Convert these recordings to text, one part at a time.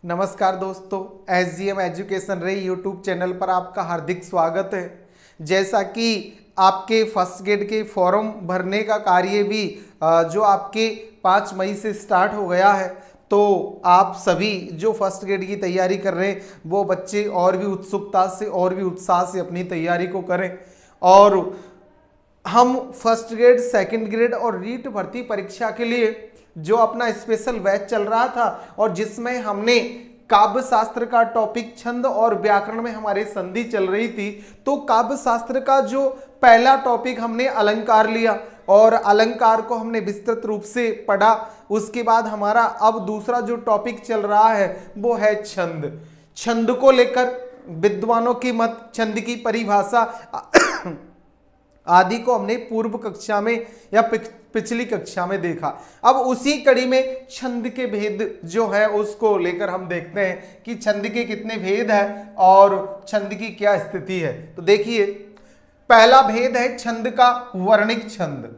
नमस्कार दोस्तों, SGM education रे यूट्यूब चैनल पर आपका हार्दिक स्वागत है। जैसा कि आपके फर्स्ट ग्रेड के फॉर्म भरने का कार्य भी जो आपके 5 मई से स्टार्ट हो गया है, तो आप सभी जो फर्स्ट ग्रेड की तैयारी कर रहे हैं वो बच्चे और भी उत्सुकता से और भी उत्साह से अपनी तैयारी को करें। और हम फर्स्ट ग्रेड, सेकंड ग्रेड और रीट भर्ती परीक्षा के लिए जो अपना स्पेशल बैच चल रहा था और जिसमें हमने काव्य शास्त्र का टॉपिक छंद और व्याकरण में हमारे संधि चल रही थी, तो काव्य शास्त्र का जो पहला टॉपिक हमने अलंकार लिया और अलंकार को हमने विस्तृत रूप से पढ़ा। उसके बाद हमारा अब दूसरा जो टॉपिक चल रहा है वो है छंद। छंद को लेकर विद्वानों की मत, छंद की परिभाषा आदि को हमने पूर्व कक्षा में या पिछली कक्षा में देखा। अब उसी कड़ी में छंद के भेद जो है उसको लेकर हम देखते हैं कि छंद के कितने भेद है और छंद की क्या स्थिति है। तो देखिए, पहला भेद है छंद का वर्णिक छंद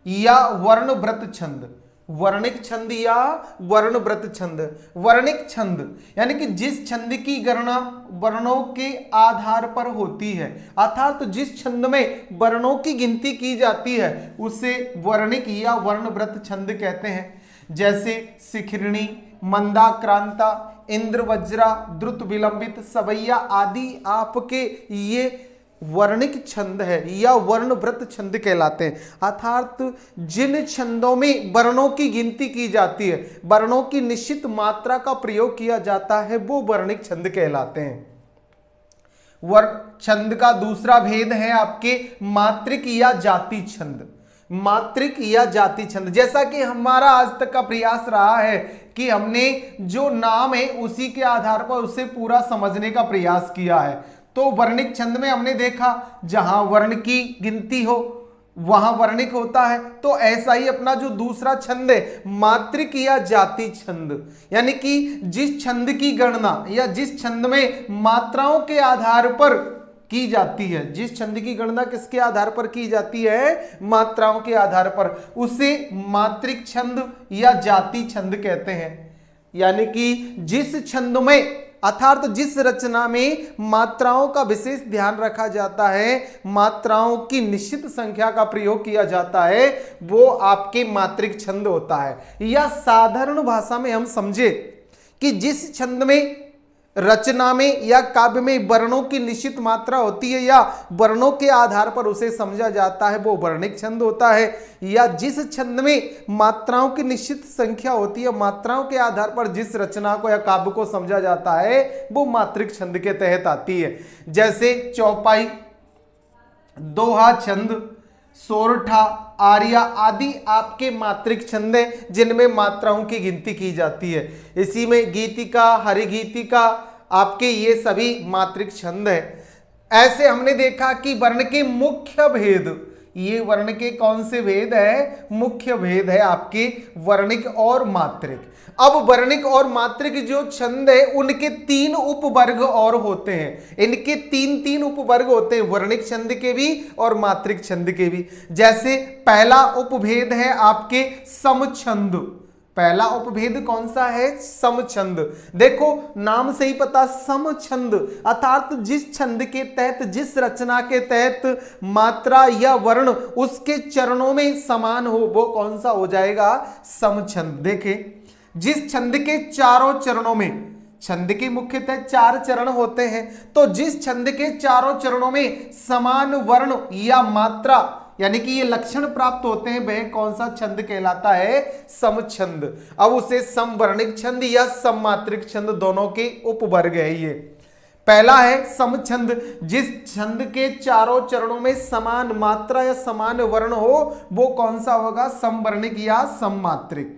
या वर्णव्रत छंद। वर्णिक छंद या वर्णव्रत छंद। वर्णिक छंद यानी कि जिस छंद की गणना वर्णों के आधार पर होती है, अर्थात तो जिस छंद में वर्णों की गिनती की जाती है उसे वर्णिक या वर्णव्रत छंद कहते हैं। जैसे शिखरिणी, मंदाक्रांता, इंद्रवज्रा, द्रुत विलंबित, सवैया आदि आपके ये वर्णिक छंद है या वर्णव्रत छंद कहलाते हैं। अर्थात जिन छंदों में वर्णों की गिनती की जाती है, वर्णों की निश्चित मात्रा का प्रयोग किया जाता है, वो वर्णिक छंद कहलाते हैं। वर्ण छंद का दूसरा भेद है आपके मात्रिक या जाति छंद। मात्रिक या जाति छंद, जैसा कि हमारा आज तक का प्रयास रहा है कि हमने जो नाम है उसी के आधार पर उसे पूरा समझने का प्रयास किया है। तो वर्णिक छंद में हमने देखा जहां वर्ण की गिनती हो वहां वर्णिक होता है। तो ऐसा ही अपना जो दूसरा छंद है मात्रिक या जाति छंद, यानी कि जिस छंद की गणना या जिस छंद में मात्राओं के आधार पर की जाती है, जिस छंद की गणना किसके आधार पर की जाती है, मात्राओं के आधार पर, उसे मात्रिक छंद या जाति छंद कहते हैं। यानी कि जिस छंद में अर्थात जिस रचना में मात्राओं का विशेष ध्यान रखा जाता है, मात्राओं की निश्चित संख्या का प्रयोग किया जाता है, वो आपके मात्रिक छंद होता है। या साधारण भाषा में हम समझे कि जिस छंद में रचना में या काव्य में वर्णों की निश्चित मात्रा होती है या वर्णों के आधार पर उसे समझा जाता है, वो वर्णिक छंद होता है। या जिस छंद में मात्राओं की निश्चित संख्या होती है, मात्राओं के आधार पर जिस रचना को या काव्य को समझा जाता है, वो मात्रिक छंद के तहत आती है। जैसे चौपाई, दोहा छंद, सोरठा, आर्या आदि आपके मात्रिक छंद हैं जिनमें मात्राओं की गिनती की जाती है। इसी में गीतिका, हरिगीतिका आपके ये सभी मात्रिक छंद हैं। ऐसे हमने देखा कि वर्ण के मुख्य भेद, ये वर्ण के कौन से भेद है, मुख्य भेद है आपके वर्णिक और मात्रिक। अब वर्णिक और मात्रिक जो छंद है उनके 3 उपवर्ग और होते हैं। इनके 3 उपवर्ग होते हैं, वर्णिक छंद के भी और मात्रिक छंद के भी। जैसे पहला उपभेद है आपके समछंद। पहला उपभेद कौन सा है, समछंद। देखो नाम से ही पता, समछंद अर्थात जिस छंद के तहत, जिस रचना के तहत मात्रा या वर्ण उसके चरणों में समान हो, वो कौन सा हो जाएगा, समछंद। देखें, जिस छंद के चारों चरणों में, छंद के मुख्यतः 4 चरण होते हैं, तो जिस छंद के चारों चरणों में समान वर्ण या मात्रा यानी कि ये लक्षण प्राप्त होते हैं, वह कौन सा छंद कहलाता है, समछंद। अब उसे समवर्णिक छंद या सममात्रिक छंद दोनों के उपवर्ग है। ये पहला है समछंद, जिस छंद के चारों चरणों में समान मात्रा या समान वर्ण हो, वो कौन सा होगा, समवर्णिक या सममात्रिक।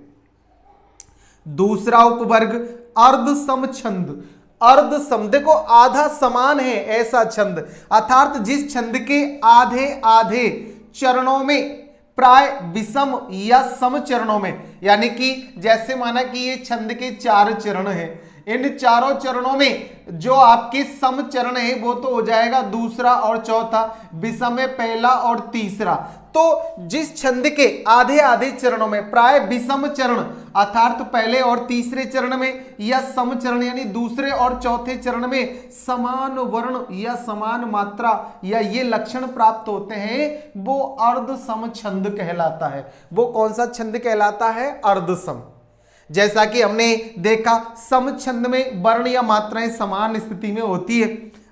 दूसरा उपवर्ग अर्ध समछंद। अर्ध सम, देखो आधा समान है ऐसा छंद, अर्थात जिस छंद के आधे आधे चरणों में प्राय विषम या सम चरणों में, यानी कि जैसे माना कि ये छंद के 4 चरण हैं, इन चारों चरणों में जो आपके सम चरण है वो तो हो जाएगा दूसरा और चौथा, विषम है पहला और तीसरा। तो जिस छंद के आधे आधे चरणों में प्राय विषम चरण अर्थात पहले और तीसरे चरण में या सम चरण यानी दूसरे और चौथे चरण में समान वर्ण या समान मात्रा या ये लक्षण प्राप्त होते हैं वो अर्ध सम छंद कहलाता है। वो कौन सा छंद कहलाता है? अर्ध सम। जैसा कि हमने देखा सम छंद में वर्ण या मात्राएं समान स्थिति में होती है,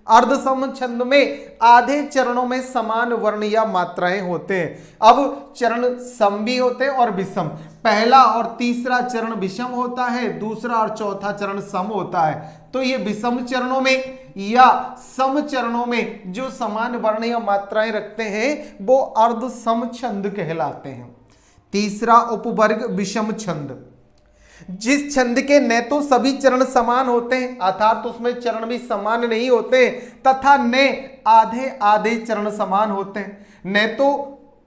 अर्ध सम छंद में आधे चरणों में समान वर्ण या मात्राएं होते हैं। अब चरण सम भी होते हैं और विषम। पहला और तीसरा चरण विषम होता है, दूसरा और चौथा चरण सम होता है। तो ये विषम चरणों में या सम चरणों में जो समान वर्ण या मात्राएं रखते हैं वो अर्ध सम छंद कहलाते हैं। तीसरा उपवर्ग विषम छंद, जिस छंद के न तो सभी चरण समान होते हैं अर्थात उसमें चरण भी समान नहीं होते तथा न आधे आधे चरण समान होते हैं, न तो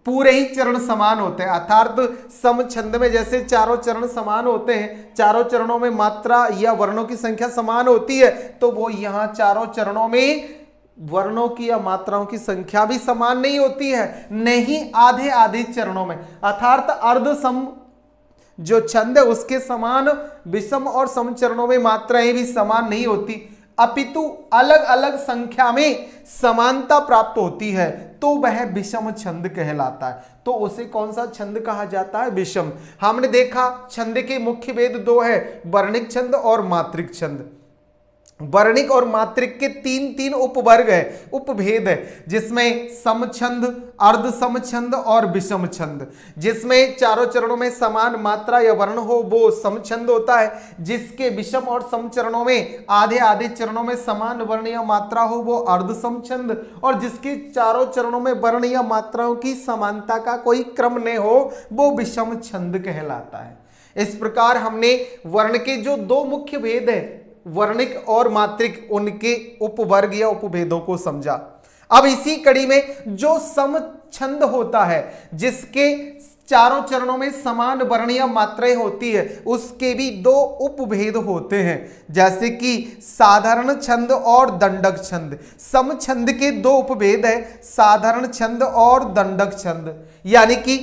पूरे ही चरण समान होते हैं अर्थात सम छंद में जैसे चारों चरण समान होते हैं, चारों चरणों में मात्रा या वर्णों की संख्या समान होती है, तो वो यहाँ चारों चरणों में वर्णों की या मात्राओं की संख्या भी समान नहीं होती है, नहीं आधे आधे चरणों में अर्थात अर्ध सम जो छंद है उसके समान विषम और सम चरणों में मात्राएं भी समान नहीं होती, अपितु अलग अलग संख्या में समानता प्राप्त होती है, तो वह विषम छंद कहलाता है। तो उसे कौन सा छंद कहा जाता है? विषम। हमने देखा छंद के मुख्य भेद दो है, वर्णिक छंद और मात्रिक छंद। वर्णिक और मात्रिक के तीन तीन उपवर्ग है, उपभेद है, जिसमें सम छंद, अर्ध सम छंद और विषम छंद। जिसमें चारों चरणों में समान मात्रा या वर्ण हो वो सम छंद होता है, जिसके विषम और सम चरणों में आधे आधे चरणों में समान वर्ण या मात्रा हो वो अर्ध सम छंद, और जिसके चारों चरणों में वर्ण या मात्राओं की समानता का कोई क्रम न हो वो विषम छंद कहलाता है। इस प्रकार हमने वर्ण के जो दो मुख्य भेद है वर्णिक और मात्रिक उनके उपवर्ग या उपभेदों को समझा। अब इसी कड़ी में जो सम छंद होता है जिसके चारों चरणों में समान वर्ण या मात्राएं होती है उसके भी दो उपभेद होते हैं, जैसे कि साधारण छंद और दंडक छंद। सम छंद के दो उपभेद है, साधारण छंद और दंडक छंद। यानी कि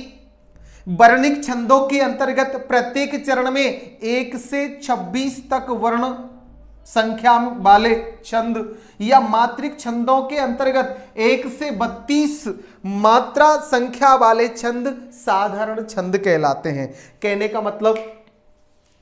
वर्णिक छंदों के अंतर्गत प्रत्येक चरण में 1 से 26 तक वर्ण संख्या वाले छंद या मात्रिक छंदों के अंतर्गत 1 से 32 मात्रा संख्या वाले छंद साधारण छंद कहलाते हैं। कहने का मतलब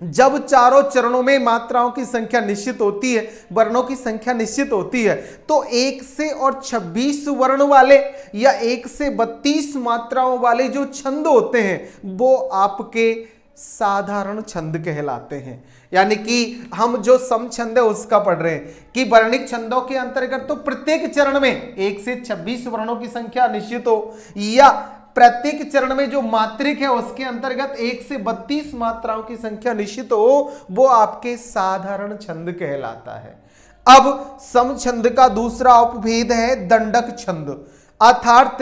जब चारों चरणों में मात्राओं की संख्या निश्चित होती है, वर्णों की संख्या निश्चित होती है, तो 1 से और 26 वर्ण वाले या 1 से 32 मात्राओं वाले जो छंद होते हैं वो आपके साधारण छंद कहलाते हैं। यानी कि हम जो सम छंद है उसका पढ़ रहे हैं कि वर्णिक छंदों के अंतर्गत तो प्रत्येक चरण में 1 से 26 वर्णों की संख्या निश्चित हो, या प्रत्येक चरण में जो मात्रिक है उसके अंतर्गत 1 से 32 मात्राओं की संख्या निश्चित हो, वो आपके साधारण छंद कहलाता है। अब सम छंद का दूसरा उपभेद है दंडक छंद, अर्थात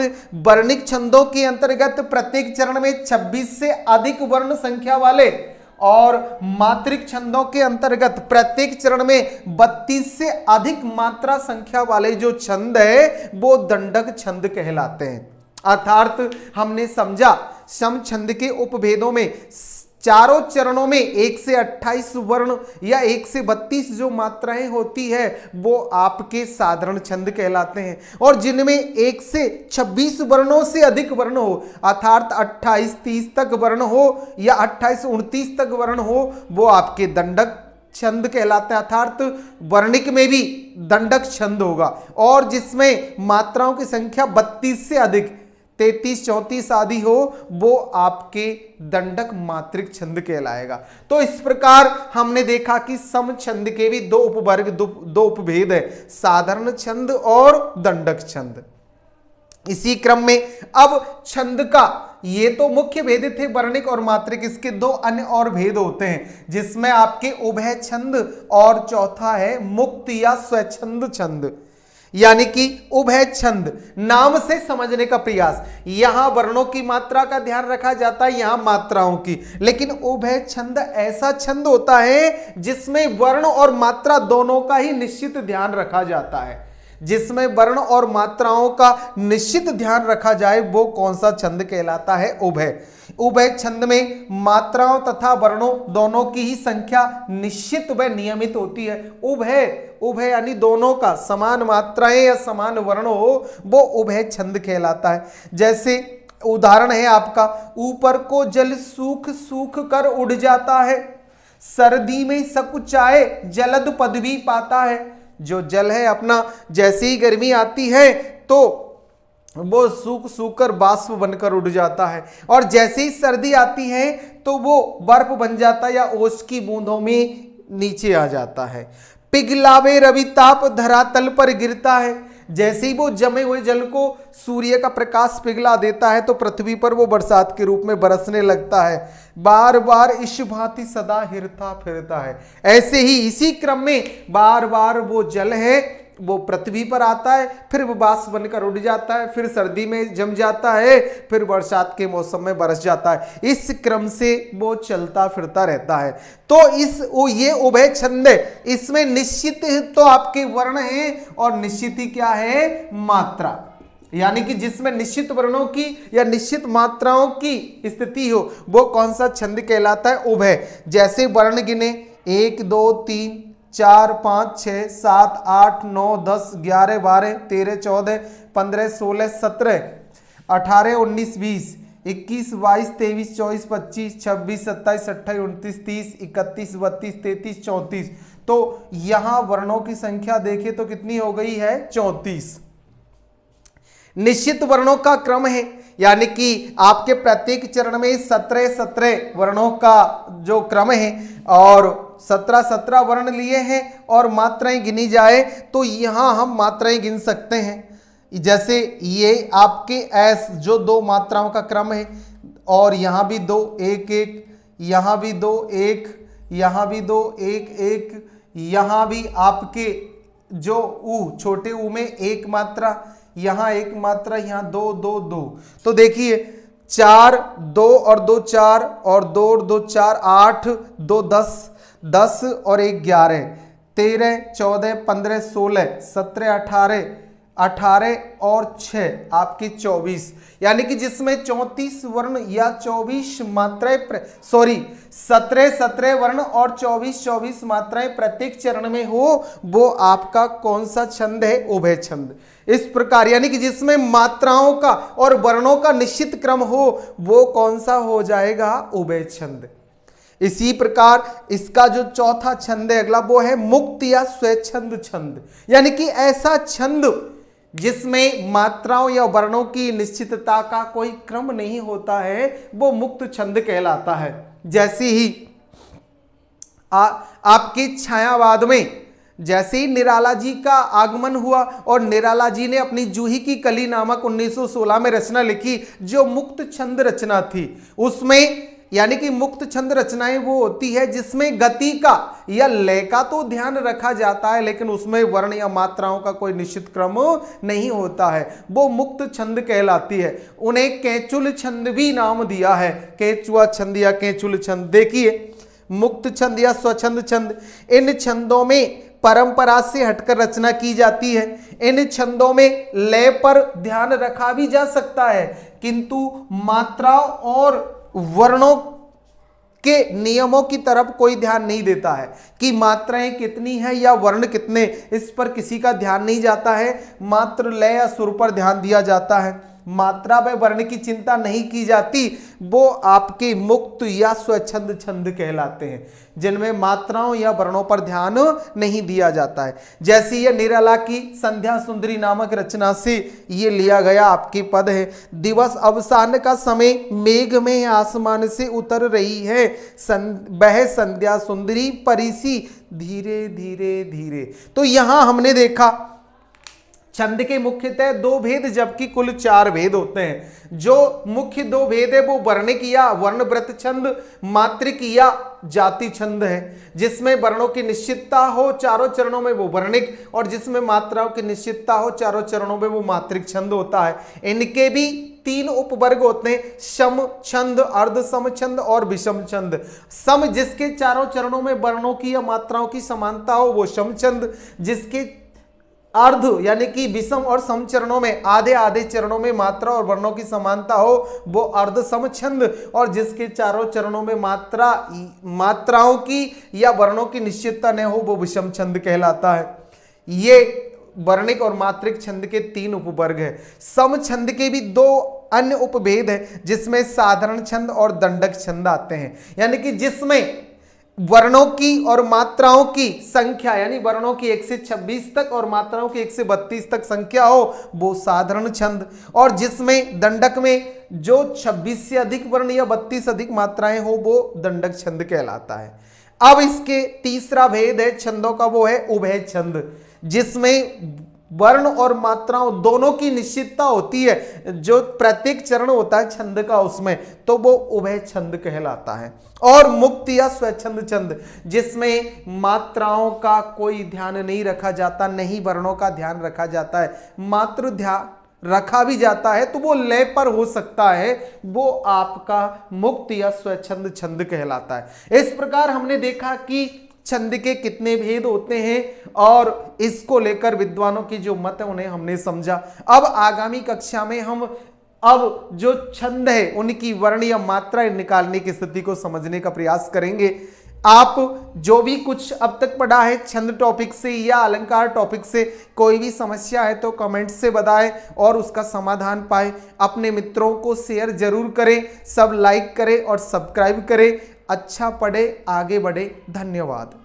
वर्णिक छंदों के अंतर्गत प्रत्येक चरण में 26 से अधिक वर्ण संख्या वाले और मात्रिक छंदों के अंतर्गत प्रत्येक चरण में 32 से अधिक मात्रा संख्या वाले जो छंद है वो दंडक छंद कहलाते हैं। अर्थात हमने समझा सम छंद के उपभेदों में चारों चरणों में 1 से 28 वर्ण या 1 से 32 जो मात्राएं होती है वो आपके साधारण छंद कहलाते हैं, और जिनमें 1 से 26 वर्णों से अधिक वर्ण हो अर्थात 28-30 तक वर्ण हो या 28-29 तक वर्ण हो वो आपके दंडक छंद कहलाते हैं। अर्थात वर्णिक में भी दंडक छंद होगा, और जिसमें मात्राओं की संख्या 32 से अधिक 33-34 आदि हो वो आपके दंडक मात्रिक छंद कहलाएगा। तो इस प्रकार हमने देखा कि सम छंद के भी दो उपवर्ग दो उपभेद है, साधारण छंद और दंडक छंद। इसी क्रम में अब छंद का ये तो मुख्य भेद थे वर्णिक और मात्रिक, इसके दो अन्य और भेद होते हैं जिसमें आपके उभय छंद और चौथा है मुक्त या स्वच्छंद छंद। यानी कि उभय छंद नाम से समझने का प्रयास, यहां वर्णों की मात्रा का ध्यान रखा जाता है, यहां मात्राओं की, लेकिन उभय छंद ऐसा छंद होता है जिसमें वर्ण और मात्रा दोनों का ही निश्चित ध्यान रखा जाता है। जिसमें वर्ण और मात्राओं का निश्चित ध्यान रखा जाए वो कौन सा छंद कहलाता है? उभय। उभय छंद में मात्राओं तथा वर्णों दोनों की ही संख्या निश्चित व नियमित होती है। उभय उभय यानी दोनों का समान मात्राएं या समान वर्ण हो वो उभय छंद कहलाता है। जैसे उदाहरण है आपका, ऊपर को जल सूख सूख कर उड़ जाता है, सर्दी में सकुचाए जलद पदवी पाता है। जो जल है अपना, जैसे ही गर्मी आती है तो वो सूख सूख कर बाष्प बनकर उड़ जाता है, और जैसे ही सर्दी आती है तो वो बर्फ बन जाता है या ओस की बूंदों में नीचे आ जाता है। पिघलावे रवि ताप धरातल पर गिरता है, जैसे ही वो जमे हुए जल को सूर्य का प्रकाश पिघला देता है तो पृथ्वी पर वो बरसात के रूप में बरसने लगता है। बार बार इस भांति सदा हिरता फिरता है। ऐसे ही इसी क्रम में बार बार वो जल है वो पृथ्वी पर आता है, फिर वो बाष्प बनकर उड़ जाता है, फिर सर्दी में जम जाता है, फिर बरसात के मौसम में बरस जाता है। इस क्रम से वो चलता फिरता रहता है। तो ये उभय छंद है, इसमें निश्चित तो आपके वर्ण हैं और निश्चित ही क्या है? मात्रा। यानी कि जिसमें निश्चित वर्णों की या निश्चित मात्राओं की स्थिति हो वो कौन सा छंद कहलाता है? उभय। जैसे वर्ण गिने 1 2 3 4 5 6 7 8 9 10 11 12 13 14 15 16 17 18 19 20 21 22 23 24 25 26 27 28 29 30 31 32 33 34। तो यहां वर्णों की संख्या देखें तो कितनी हो गई है? 34। निश्चित वर्णों का क्रम है, यानी कि आपके प्रत्येक चरण में 17 वर्णों का जो क्रम है और 17 वर्ण लिए हैं और मात्राएं गिनी जाए तो यहां हम मात्राएं गिन सकते हैं। जैसे ये आपके एस जो 2 मात्राओं का क्रम है, और यहां भी 2 1 1, यहां भी 2 1, यहां भी 2 1 1, यहां भी आपके जो ऊ छोटे ऊ में 1 मात्रा, यहां 1 मात्रा, यहां 2 2 2। तो देखिए 4 2 और 2 4 और 2 और 2 4 8 2 10 10 और 1 11 13 14 15 16 17 18 18 और 6 आपकी 24। यानी कि जिसमें 34 वर्ण या 24 मात्राएं 17 वर्ण और 24 मात्राएं प्रत्येक चरण में हो वो आपका कौन सा छंद है? उभय छंद। इस प्रकार यानी कि जिसमें मात्राओं का और वर्णों का निश्चित क्रम हो वो कौन सा हो जाएगा? उभय छंद। इसी प्रकार इसका जो चौथा छंद है अगला वो है मुक्त या स्वच्छंद छंद, यानी कि ऐसा छंद जिसमें मात्राओं या वर्णों की निश्चितता का कोई क्रम नहीं होता है वो मुक्त छंद कहलाता है। जैसे ही आपके छायावाद में जैसे ही निराला जी का आगमन हुआ और निराला जी ने अपनी जूही की कली नामक 1916 में रचना लिखी जो मुक्त छंद रचना थी, उसमें यानी कि मुक्त छंद रचनाएं वो होती है जिसमें गति का या लय का तो ध्यान रखा जाता है लेकिन उसमें वर्ण या मात्राओं का कोई निश्चित क्रम नहीं होता है, वो मुक्त छंद कहलाती है। उन्हें केचुल छंद भी नाम दिया है, केचुआ छंद या केचुल छंद। देखिए मुक्त छंद या स्वच्छंद छंद, इन छंदों में परंपरा से हटकर रचना की जाती है। इन छंदों में लय पर ध्यान रखा भी जा सकता है किंतु मात्रा और वर्णों के नियमों की तरफ कोई ध्यान नहीं देता है कि मात्राएं कितनी है या वर्ण कितने, इस पर किसी का ध्यान नहीं जाता है। मात्र लय या सुर पर ध्यान दिया जाता है, मात्रा व वर्ण की चिंता नहीं की जाती। वो आपके मुक्त या स्वच्छंद छंद कहलाते हैं जिनमें मात्राओं या वर्णों पर ध्यान नहीं दिया जाता है। जैसे ये निराला की संध्या सुंदरी नामक रचना से ये लिया गया आपके पद है, दिवस अवसान का समय मेघ में आसमान से उतर रही है, वह संध्या सुंदरी परिसी धीरे धीरे धीरे। तो यहां हमने देखा छंद के मुख्यतः 2 भेद जबकि कुल 4 भेद होते हैं। जो मुख्य 2 भेद है वो वर्णिक या वर्णव्रत छंद, मात्रिक या जाति छंद है। जिसमें वर्णों की निश्चितता हो चारों चरणों में वो वर्णिक, और जिसमें मात्राओं की निश्चितता हो चारों चरणों में वो मात्रिक छंद होता है। इनके भी 3 उपवर्ग होते हैं, सम छंद, अर्ध सम छंद और विषम छंद। सम जिसके चारों चरणों में वर्णों की या मात्राओं की समानता हो वो सम छंद, जिसके अर्ध यानी कि विषम और सम चरणों में, आधे आधे चरणों में मात्रा और वर्णों की समानता हो वो अर्ध सम छंद, और जिसके चारों चरणों में मात्राओं की या वर्णों की निश्चितता न हो वो विषम छंद कहलाता है। ये वर्णिक और मात्रिक छंद के 3 उपवर्ग है। सम छंद के भी 2 अन्य उपभेद है जिसमें साधारण छंद और दंडक छंद आते हैं, यानी कि जिसमें वर्णों की और मात्राओं की संख्या यानी वर्णों की 1 से 26 तक और मात्राओं की 1 से 32 तक संख्या हो वो साधारण छंद, और जिसमें दंडक में जो 26 से अधिक वर्ण या 32 अधिक मात्राएं हो वो दंडक छंद कहलाता है। अब इसके तीसरा भेद है छंदों का, वो है उभय छंद, जिसमें वर्ण और मात्राओं दोनों की निश्चितता होती है, जो प्रत्येक चरण होता है छंद का उसमें, तो वो उभय छंद कहलाता है। और मुक्त या स्वच्छंद छंद, जिसमें मात्राओं का कोई ध्यान नहीं रखा जाता, नहीं वर्णों का ध्यान रखा जाता है, मात्र ध्यान रखा भी जाता है तो वो लय पर हो सकता है, वो आपका मुक्त या स्वच्छंद छंद कहलाता है। इस प्रकार हमने देखा कि छंद के कितने भेद होते हैं और इसको लेकर विद्वानों की जो मत है उन्हें हमने समझा। अब आगामी कक्षा में हम अब जो छंद है उनकी वर्ण या मात्रा निकालने की स्थिति को समझने का प्रयास करेंगे। आप जो भी कुछ अब तक पढ़ा है छंद टॉपिक से या अलंकार टॉपिक से, कोई भी समस्या है तो कमेंट से बताएं और उसका समाधान पाएं। अपने मित्रों को शेयर जरूर करें, सब लाइक करें और सब्सक्राइब करें। अच्छा पढ़े, आगे बढ़े। धन्यवाद।